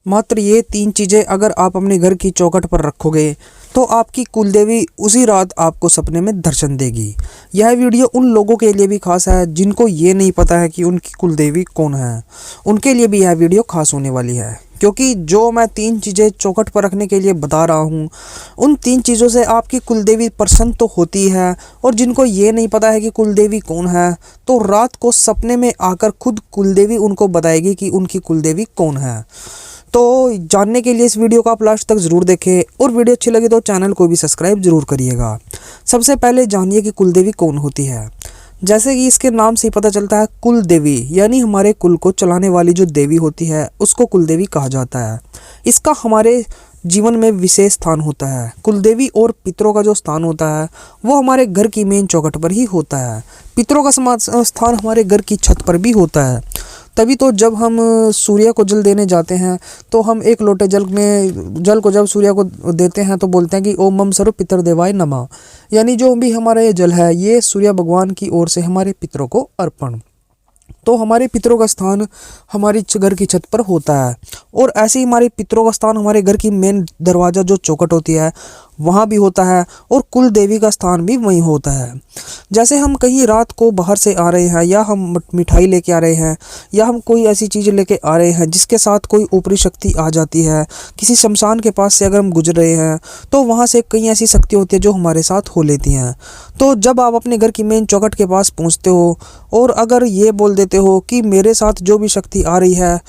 मात्र ये 3 चीज़ें अगर आप अपने घर की चौखट पर रखोगे तो आपकी कुलदेवी उसी रात आपको सपने में दर्शन देगी। यह वीडियो उन लोगों के लिए भी खास है जिनको ये नहीं पता है कि उनकी कुलदेवी कौन है। उनके लिए भी यह वीडियो खास होने वाली है, क्योंकि जो मैं 3 चीज़ें चौखट पर रखने के लिए बता रहा हूँ, उन 3 चीज़ों से आपकी कुलदेवी प्रसन्न तो होती है। और जिनको ये नहीं पता है कि कुलदेवी कौन है, तो रात को सपने में आकर खुद कुलदेवी उनको बताएगी कि उनकी कुलदेवी कौन है। तो जानने के लिए इस वीडियो को आप लास्ट तक ज़रूर देखें, और वीडियो अच्छी लगी तो चैनल को भी सब्सक्राइब ज़रूर करिएगा। सबसे पहले जानिए कि कुलदेवी कौन होती है। जैसे कि इसके नाम से ही पता चलता है, कुल देवी यानी हमारे कुल को चलाने वाली जो देवी होती है उसको कुलदेवी कहा जाता है। इसका हमारे जीवन में विशेष स्थान होता है। कुलदेवी और पितरों का जो स्थान होता है वो हमारे घर की मेन चौखट पर ही होता है। पितरों का स्थान हमारे घर की छत पर भी होता है। तभी तो जब हम सूर्य को जल देने जाते हैं तो हम एक लोटे जल को जब सूर्य को देते हैं तो बोलते हैं कि ओम मम सर्व पितर देवाय नमः, यानी जो भी हमारा ये जल है ये सूर्य भगवान की ओर से हमारे पितरों को अर्पण। तो हमारे पितरों का स्थान हमारी घर की छत पर होता है, और ऐसे ही हमारे पितरों का स्थान हमारे घर की मेन दरवाज़ा जो चौखट होती है वहाँ भी होता है, और कुल देवी का स्थान भी वहीं होता है। जैसे हम कहीं रात को बाहर से आ रहे हैं, या हम मिठाई लेके आ रहे हैं, या हम कोई ऐसी चीज़ लेके आ रहे हैं जिसके साथ कोई ऊपरी शक्ति आ जाती है, किसी शमशान के पास से अगर हम गुजर रहे हैं तो वहाँ से कई ऐसी शक्ति होती है जो हमारे साथ हो लेती हैं। तो जब आप अपने घर की मेन चौखट के पास पहुँचते हो और अगर ये बोल देते हो कि मेरे साथ जो भी शक्ति आ रही है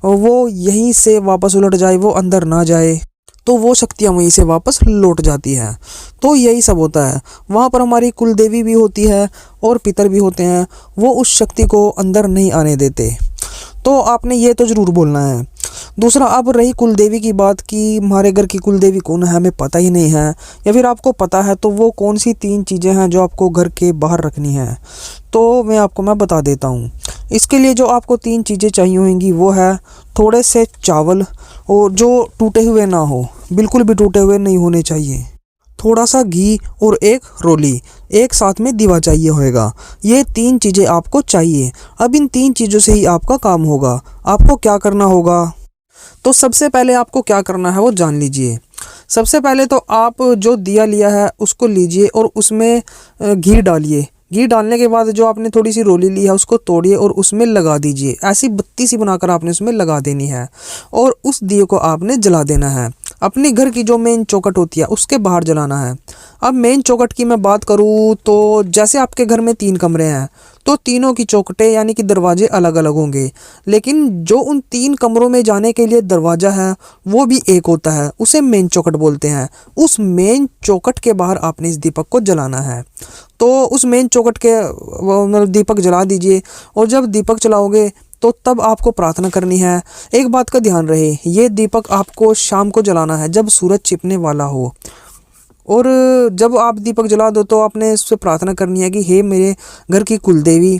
वो यहीं से वापस उलट जाए, वो अंदर ना जाए, तो वो शक्तियाँ वहीं से वापस लौट जाती हैं। तो यही सब होता है। वहाँ पर हमारी कुलदेवी भी होती है और पितर भी होते हैं, वो उस शक्ति को अंदर नहीं आने देते। तो आपने ये तो ज़रूर बोलना है। दूसरा, अब रही कुलदेवी की बात कि हमारे घर की कुलदेवी कौन है, हमें पता ही नहीं है, या फिर आपको पता है तो वो कौन सी 3 चीज़ें हैं जो आपको घर के बाहर रखनी है, तो मैं बता देता हूँ। इसके लिए जो आपको 3 चीज़ें चाहिए होंगी वो है थोड़े से चावल, और जो टूटे हुए ना हो, बिल्कुल भी टूटे हुए नहीं होने चाहिए, थोड़ा सा घी और एक रोली, एक साथ में दीवा चाहिए होएगा। ये 3 चीज़ें आपको चाहिए। अब इन 3 चीज़ों से ही आपका काम होगा। आपको क्या करना होगा, तो सबसे पहले आपको क्या करना है वो जान लीजिए। सबसे पहले तो आप जो दिया लिया है उसको लीजिए और उसमें घी डालिए। घी डालने के बाद जो आपने थोड़ी सी रोली ली है उसको तोड़िए और उसमें लगा दीजिए। ऐसी बत्ती सी बनाकर आपने उसमें लगा देनी है, और उस दिए को आपने जला देना है। अपने घर की जो मेन चौखट होती है उसके बाहर जलाना है। अब मेन चौखट की मैं बात करूँ तो जैसे आपके घर में 3 कमरे हैं तो तीनों की चौखटें यानी कि दरवाजे अलग अलग होंगे, लेकिन जो उन 3 कमरों में जाने के लिए दरवाज़ा है वो भी एक होता है, उसे मेन चौखट बोलते हैं। उस मेन चौखट के बाहर आपने इस दीपक को जलाना है। तो उस मेन चौखट के दीपक जला दीजिए, और जब दीपक जलाओगे तो तब आपको प्रार्थना करनी है। एक बात का ध्यान रहे, ये दीपक आपको शाम को जलाना है जब सूरज छिपने वाला हो, और जब आप दीपक जला दो तो आपने इससे प्रार्थना करनी है कि हे मेरे घर की कुलदेवी,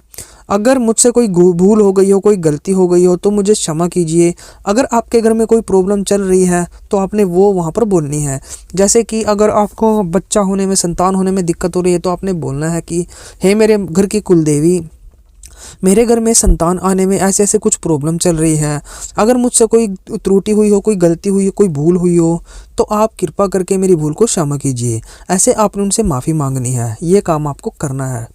अगर मुझसे कोई भूल हो गई हो, कोई गलती हो गई हो तो मुझे क्षमा कीजिए। अगर आपके घर में कोई प्रॉब्लम चल रही है तो आपने वो वहाँ पर बोलनी है। जैसे कि अगर आपको बच्चा होने में, संतान होने में दिक्कत हो रही है तो आपने बोलना है कि हे मेरे घर की कुलदेवी, मेरे घर में संतान आने में ऐसे ऐसे कुछ प्रॉब्लम चल रही है। अगर मुझसे कोई त्रुटि हुई हो, कोई गलती हुई हो, कोई भूल हुई हो तो आप कृपा करके मेरी भूल को क्षमा कीजिए। ऐसे आपने उनसे माफ़ी मांगनी है। ये काम आपको करना है,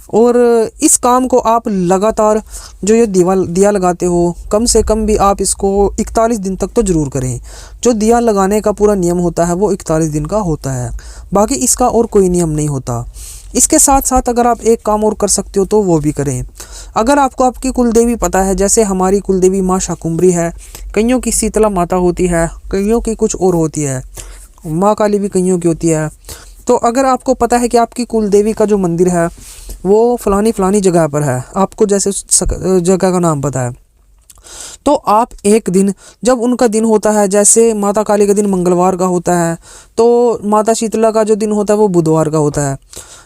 और इस काम को आप लगातार जो ये दिया लगाते हो, कम से कम भी आप इसको 41 दिन तक तो ज़रूर करें। जो दिया लगाने का पूरा नियम होता है वो 41 दिन का होता है, बाकी इसका और कोई नियम नहीं होता। इसके साथ साथ अगर आप एक काम और कर सकते हो तो वो भी करें। अगर आपको आपकी कुलदेवी पता है, जैसे हमारी कुलदेवी माँ शाकुंभरी है, कईयों की शीतला माता होती है, कईयों की कुछ और होती है, माँ काली भी कईयों की होती है। तो अगर आपको पता है कि आपकी कुलदेवी का जो मंदिर है वो फलानी जगह पर है, आपको जैसे जगह का नाम पता है, तो आप एक दिन, जब उनका दिन होता है, जैसे माता काली का दिन मंगलवार का होता है तो माता शीतला का जो दिन होता है वो बुधवार का होता है।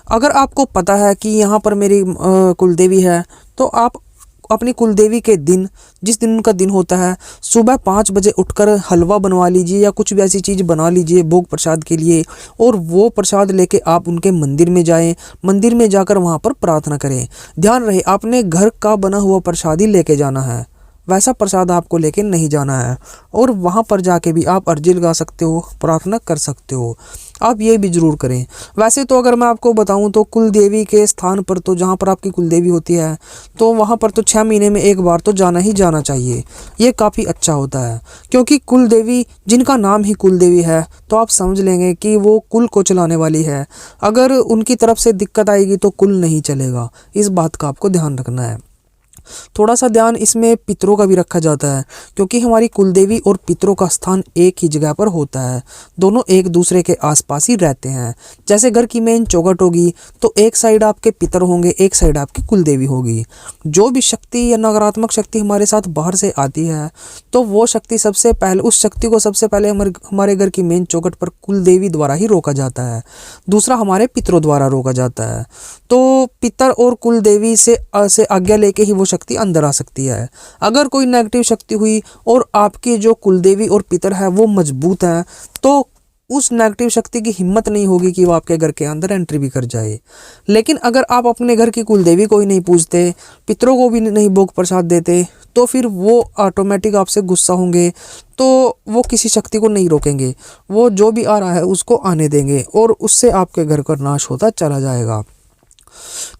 अगर आपको पता है कि यहाँ पर मेरी कुलदेवी है तो आप अपनी कुलदेवी के दिन, जिस दिन उनका दिन होता है, सुबह 5 बजे उठकर हलवा बनवा लीजिए या कुछ भी ऐसी चीज़ बना लीजिए भोग प्रसाद के लिए, और वो प्रसाद लेके आप उनके मंदिर में जाएं। मंदिर में जाकर वहाँ पर प्रार्थना करें। ध्यान रहे आपने घर का बना हुआ प्रसाद ही लेके जाना है, वैसा प्रसाद आपको लेके नहीं जाना है। और वहाँ पर जाके भी आप अर्जी लगा सकते हो, प्रार्थना कर सकते हो। आप ये भी ज़रूर करें। वैसे तो अगर मैं आपको बताऊं तो कुल देवी के स्थान पर, तो जहाँ पर आपकी कुल देवी होती है, तो वहाँ पर तो 6 महीने में एक बार तो जाना ही जाना चाहिए। ये काफ़ी अच्छा होता है, क्योंकि कुल देवी जिनका नाम ही कुल देवी है, तो आप समझ लेंगे कि वो कुल को चलाने वाली है। अगर उनकी तरफ से दिक्कत आएगी तो कुल नहीं चलेगा। इस बात का आपको ध्यान रखना है। थोड़ा सा ध्यान इसमें पितरों का भी रखा जाता है, क्योंकि हमारी कुलदेवी और पितरों का स्थान एक ही जगह पर होता है। दोनों एक दूसरे के आसपास ही रहते हैं। जैसे घर की मेन चौखट होगी तो एक साइड आपके पितर होंगे, एक साइड आपकी कुलदेवी होगी। जो भी शक्ति या नकारात्मक शक्ति हमारे साथ बाहर से आती है, तो वो शक्ति सबसे पहले, उस शक्ति को सबसे पहले हमारे घर की मेन चौखट पर कुलदेवी द्वारा ही रोका जाता है। दूसरा हमारे पितरों द्वारा रोका जाता है। तो पितर और कुलदेवी से आज्ञा लेके ही वो शक्ति अंदर आ सकती है। अगर कोई नेगेटिव शक्ति हुई और आपकी जो कुलदेवी और पितर है वो मजबूत है, तो उस नेगेटिव शक्ति की हिम्मत नहीं होगी कि वो आपके घर के अंदर एंट्री भी कर जाए। लेकिन अगर आप अपने घर की कुलदेवी को ही नहीं पूजते, पितरों को भी नहीं भोग प्रसाद देते, तो फिर वो ऑटोमेटिक आपसे गुस्सा होंगे। तो वो किसी शक्ति को नहीं रोकेंगे, वो जो भी आ रहा है उसको आने देंगे और उससे आपके घर का नाश होता चला जाएगा।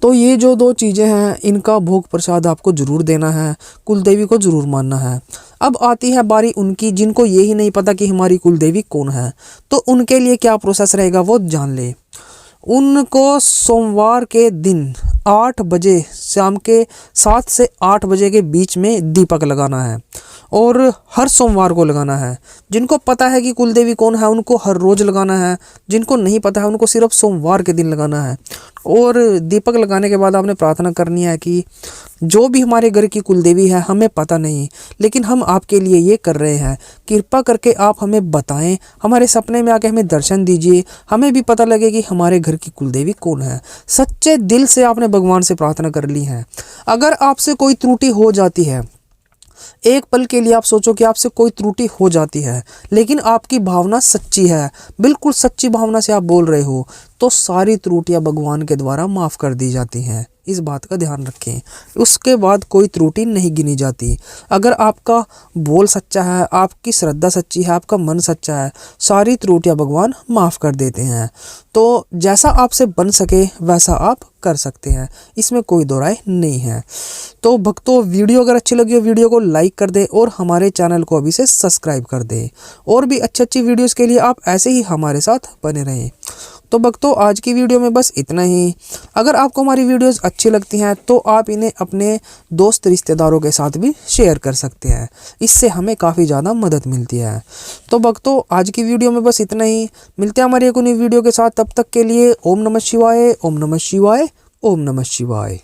तो ये जो 2 चीज़ें हैं, इनका भोग प्रसाद आपको ज़रूर देना है, कुलदेवी को ज़रूर मानना है। अब आती है बारी उनकी जिनको ये ही नहीं पता कि हमारी कुलदेवी कौन है। तो उनके लिए क्या प्रोसेस रहेगा वो जान ले। उनको सोमवार के दिन 8 बजे, शाम के 7 से 8 बजे के बीच में दीपक लगाना है, और हर सोमवार को लगाना है। जिनको पता है कि कुलदेवी कौन है उनको हर रोज़ लगाना है, जिनको नहीं पता है उनको सिर्फ सोमवार के दिन लगाना है। और दीपक लगाने के बाद आपने प्रार्थना करनी है कि जो भी हमारे घर की कुलदेवी है, हमें पता नहीं, लेकिन हम आपके लिए ये कर रहे हैं, कृपा करके आप हमें बताएं, हमारे सपने में आके हमें दर्शन दीजिए, हमें भी पता लगे कि हमारे घर की कुलदेवी कौन है। सच्चे दिल से आपने भगवान से प्रार्थना कर ली है। अगर आपसे कोई त्रुटि हो जाती है, एक पल के लिए आप सोचो कि आपसे कोई त्रुटि हो जाती है, लेकिन आपकी भावना सच्ची है, बिल्कुल सच्ची भावना से आप बोल रहे हो, तो सारी त्रुटियां भगवान के द्वारा माफ़ कर दी जाती हैं। इस बात का ध्यान रखें। उसके बाद कोई त्रुटि नहीं गिनी जाती। अगर आपका बोल सच्चा है, आपकी श्रद्धा सच्ची है, आपका मन सच्चा है, सारी त्रुटियां भगवान माफ़ कर देते हैं। तो जैसा आपसे बन सके वैसा आप कर सकते हैं, इसमें कोई दो राय नहीं है। तो भक्तों, वीडियो अगर अच्छी लगी हो वीडियो को लाइक कर दे और हमारे चैनल को अभी से सब्सक्राइब कर दे। और भी अच्छी वीडियोस के लिए आप ऐसे ही हमारे साथ बने रहें। तो भक्तों, आज की वीडियो में बस इतना ही। अगर आपको हमारी वीडियोस अच्छी लगती हैं तो आप इन्हें अपने दोस्त रिश्तेदारों के साथ भी शेयर कर सकते हैं, इससे हमें काफ़ी ज़्यादा मदद मिलती है। तो भक्तों, आज की वीडियो में बस इतना ही। मिलते हैं हमारी एक नई वीडियो के साथ, तब तक के लिए ओम नमः शिवाय, ओम नमः शिवाय, ओम नमः शिवाय।